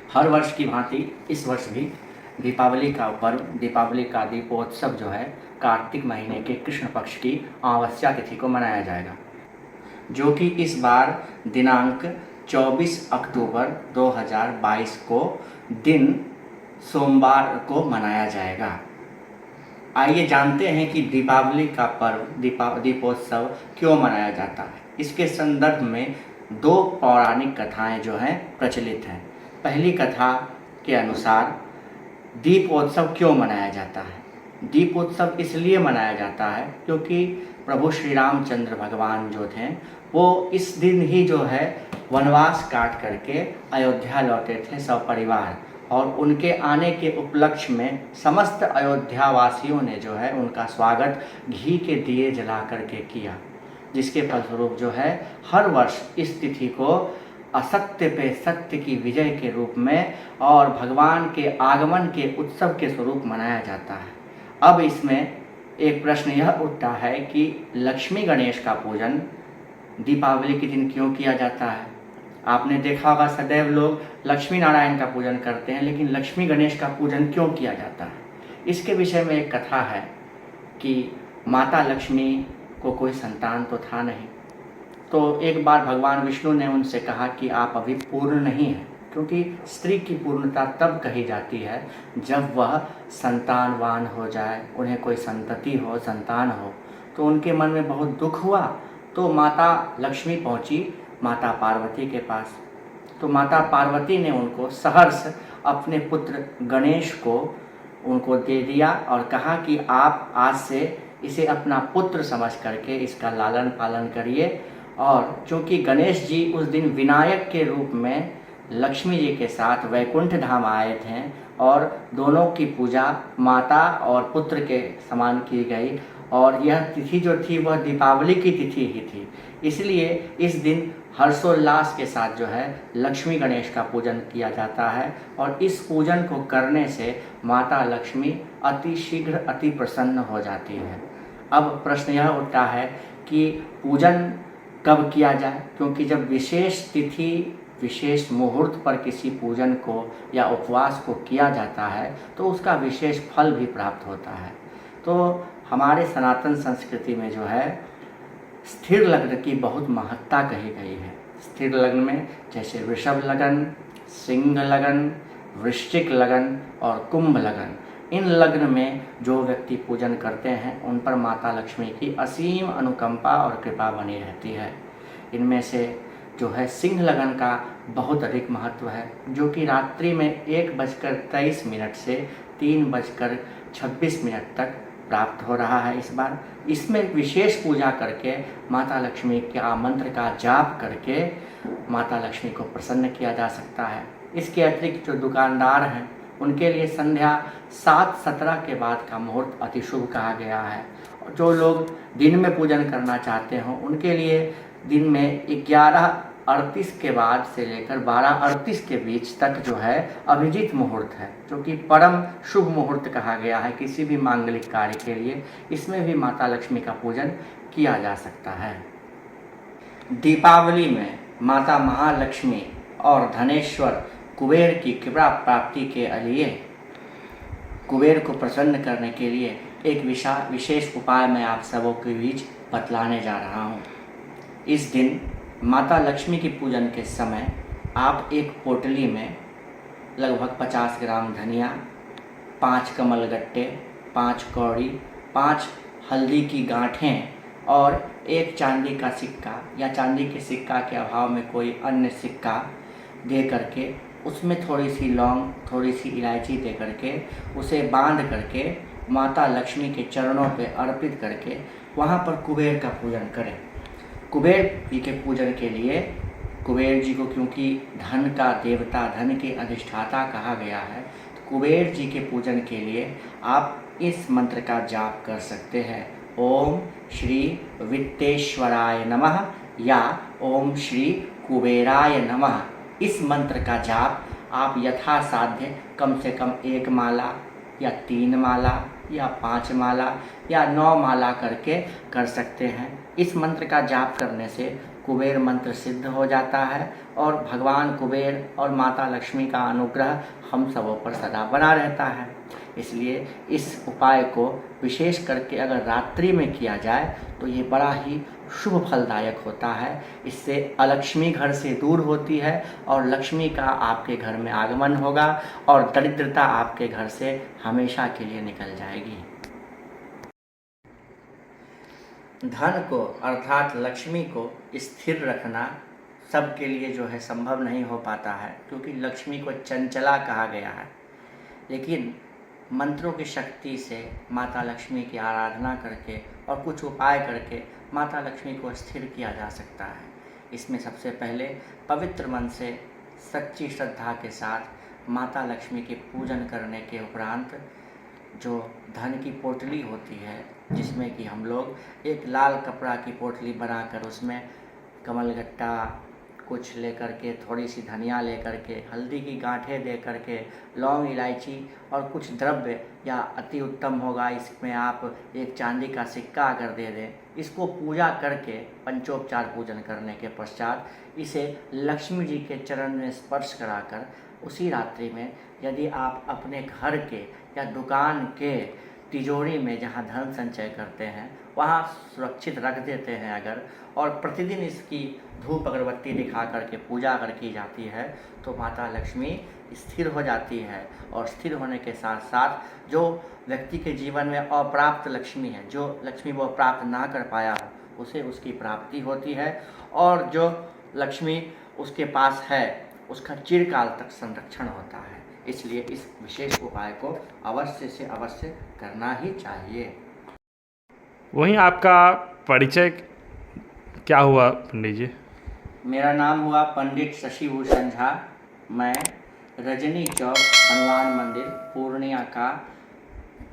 हर वर्ष की भांति इस वर्ष भी दीपावली का पर्व, दीपावली का दीपोत्सव जो है कार्तिक महीने के कृष्ण पक्ष की अमावस्या तिथि को मनाया जाएगा, जो कि इस बार दिनांक 24 अक्टूबर 2022 को दिन सोमवार को मनाया जाएगा। आइए जानते हैं कि दीपावली का पर्व दीपोत्सव क्यों मनाया जाता है। इसके संदर्भ में दो पौराणिक कथाएं जो हैं प्रचलित हैं। पहली कथा के अनुसार दीपोत्सव क्यों मनाया जाता है। दीपोत्सव इसलिए मनाया जाता है क्योंकि प्रभु श्री रामचंद्र भगवान जो थे वो इस दिन ही जो है वनवास काट करके अयोध्या लौटे थे सपरिवार, और उनके आने के उपलक्ष्य में समस्त अयोध्या वासियों ने जो है उनका स्वागत घी के दिए जला करके किया, जिसके फलस्वरूप जो है हर वर्ष इस तिथि को असत्य पे सत्य की विजय के रूप में और भगवान के आगमन के उत्सव के स्वरूप मनाया जाता है। अब इसमें एक प्रश्न यह उठता है कि लक्ष्मी गणेश का पूजन दीपावली के दिन क्यों किया जाता है। आपने देखा होगा सदैव लोग लक्ष्मी नारायण का पूजन करते हैं, लेकिन लक्ष्मी गणेश का पूजन क्यों किया जाता है। इसके विषय में एक कथा है कि माता लक्ष्मी को कोई संतान तो था नहीं, तो एक बार भगवान विष्णु ने उनसे कहा कि आप अभी पूर्ण नहीं हैं, क्योंकि स्त्री की पूर्णता तब कही जाती है जब वह संतानवान हो जाए, उन्हें कोई संतति हो, संतान हो। तो उनके मन में बहुत दुख हुआ, तो माता लक्ष्मी पहुंची माता पार्वती के पास। तो माता पार्वती ने उनको सहर्ष अपने पुत्र गणेश को उनको दे दिया और कहा कि आप आज से इसे अपना पुत्र समझ करके इसका लालन पालन करिए। और चूँकि गणेश जी उस दिन विनायक के रूप में लक्ष्मी जी के साथ वैकुंठ धाम आए थे और दोनों की पूजा माता और पुत्र के समान की गई, और यह तिथि जो थी वह दीपावली की तिथि ही थी। इसलिए इस दिन हर्षोल्लास के साथ जो है लक्ष्मी गणेश का पूजन किया जाता है, और इस पूजन को करने से माता लक्ष्मी अति शीघ्र अति प्रसन्न हो जाती है। अब प्रश्न यह उठता है कि पूजन कब किया जाए, क्योंकि जब विशेष तिथि विशेष मुहूर्त पर किसी पूजन को या उपवास को किया जाता है तो उसका विशेष फल भी प्राप्त होता है। तो हमारे सनातन संस्कृति में जो है स्थिर लग्न की बहुत महत्ता कही गई है। स्थिर लग्न में जैसे वृषभ लगन, सिंह लगन, वृश्चिक लगन और कुंभ लगन, इन लग्न में जो व्यक्ति पूजन करते हैं उन पर माता लक्ष्मी की असीम अनुकंपा और कृपा बनी रहती है। इनमें से जो है सिंह लगन का बहुत अधिक महत्व है, जो कि रात्रि में 1:23 से 3:26 तक प्राप्त हो रहा है। इस बार इसमें विशेष पूजा करके माता लक्ष्मी के मंत्र का जाप करके माता लक्ष्मी को प्रसन्न किया जा सकता है। इसके अतिरिक्त जो दुकानदार हैं उनके लिए संध्या 7:17 के बाद का मुहूर्त अति शुभ कहा गया है। और जो लोग दिन में पूजन करना चाहते हों उनके लिए दिन में 11:38 के बाद से लेकर 12:38 के बीच तक जो है अभिजीत मुहूर्त है, जो कि परम शुभ मुहूर्त कहा गया है किसी भी मांगलिक कार्य के लिए। इसमें भी माता लक्ष्मी का पूजन किया जा सकता है। दीपावली में माता महालक्ष्मी और धनेश्वर कुबेर की कृपा प्राप्ति के लिए कुबेर को प्रसन्न करने के लिए एक विशेष उपाय मैं आप सबों के बीच बतलाने जा रहा हूँ। इस दिन माता लक्ष्मी की पूजन के समय आप एक पोटली में लगभग 50 ग्राम धनिया, 5 कमलगट्टे, 5 कौड़ी, 5 हल्दी की गांठें और एक चांदी का सिक्का या चांदी के सिक्का के अभाव में कोई अन्य सिक्का दे करके उसमें थोड़ी सी लौंग, थोड़ी सी इलायची दे करके उसे बांध करके माता लक्ष्मी के चरणों पे अर्पित करके वहाँ पर कुबेर का पूजन करें। कुबेर जी के पूजन के लिए कुबेर जी को क्योंकि धन का देवता, धन के अधिष्ठाता कहा गया है, तो कुबेर जी के पूजन के लिए आप इस मंत्र का जाप कर सकते हैं। ओम श्री वित्तेश्वराय नमः या ओम श्री कुबेराय नमः। इस मंत्र का जाप आप यथासाध्य कम से कम 1 माला या 3 माला या 5 माला या 9 माला करके कर सकते हैं। इस मंत्र का जाप करने से कुबेर मंत्र सिद्ध हो जाता है और भगवान कुबेर और माता लक्ष्मी का अनुग्रह हम सबों पर सदा बना रहता है। इसलिए इस उपाय को विशेष करके अगर रात्रि में किया जाए तो ये बड़ा ही शुभ फलदायक होता है। इससे अलक्ष्मी घर से दूर होती है और लक्ष्मी का आपके घर में आगमन होगा और दरिद्रता आपके घर से हमेशा के लिए निकल जाएगी। धन को अर्थात लक्ष्मी को स्थिर रखना सबके लिए जो है संभव नहीं हो पाता है, क्योंकि लक्ष्मी को चंचला कहा गया है। लेकिन मंत्रों की शक्ति से माता लक्ष्मी की आराधना करके और कुछ उपाय करके माता लक्ष्मी को स्थिर किया जा सकता है। इसमें सबसे पहले पवित्र मन से सच्ची श्रद्धा के साथ माता लक्ष्मी के पूजन करने के उपरांत जो धन की पोटली होती है, जिसमें कि हम लोग एक लाल कपड़ा की पोटली बनाकर उसमें कमलगट्टा कुछ लेकर के, थोड़ी सी धनिया लेकर के, हल्दी की गांठें दे करके, लौंग इलायची और कुछ द्रव्य, या अति उत्तम होगा इसमें आप एक चांदी का सिक्का अगर दे दें, इसको पूजा करके पंचोपचार पूजन करने के पश्चात इसे लक्ष्मी जी के चरण में स्पर्श कराकर उसी रात्रि में यदि आप अपने घर के या दुकान के तिजोरी में जहाँ धन संचय करते हैं वहाँ सुरक्षित रख देते हैं अगर, और प्रतिदिन इसकी धूप अगरबत्ती दिखा करके पूजा अगर की जाती है तो माता लक्ष्मी स्थिर हो जाती है। और स्थिर होने के साथ साथ जो व्यक्ति के जीवन में अप्राप्त लक्ष्मी है, जो लक्ष्मी वो प्राप्त ना कर पाया हो, उसे उसकी प्राप्ति होती है, और जो लक्ष्मी उसके पास है उसका चिरकाल तक संरक्षण होता है। इसलिए इस विशेष उपाय को अवश्य से अवश्य करना ही चाहिए। वहीं आपका परिचय क्या हुआ पंडित जी? मेरा नाम हुआ पंडित शशिभूषण झा। मैं रजनी चौक हनुमान मंदिर पूर्णिया का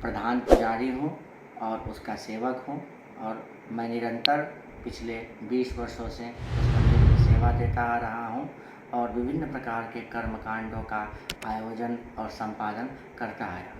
प्रधान पुजारी हूँ और उसका सेवक हूँ, और मैं निरंतर पिछले 20 वर्षों से उस मंदिर की सेवा देता आ रहा हूँ और विभिन्न प्रकार के कर्मकांडों का आयोजन और संपादन करता आया।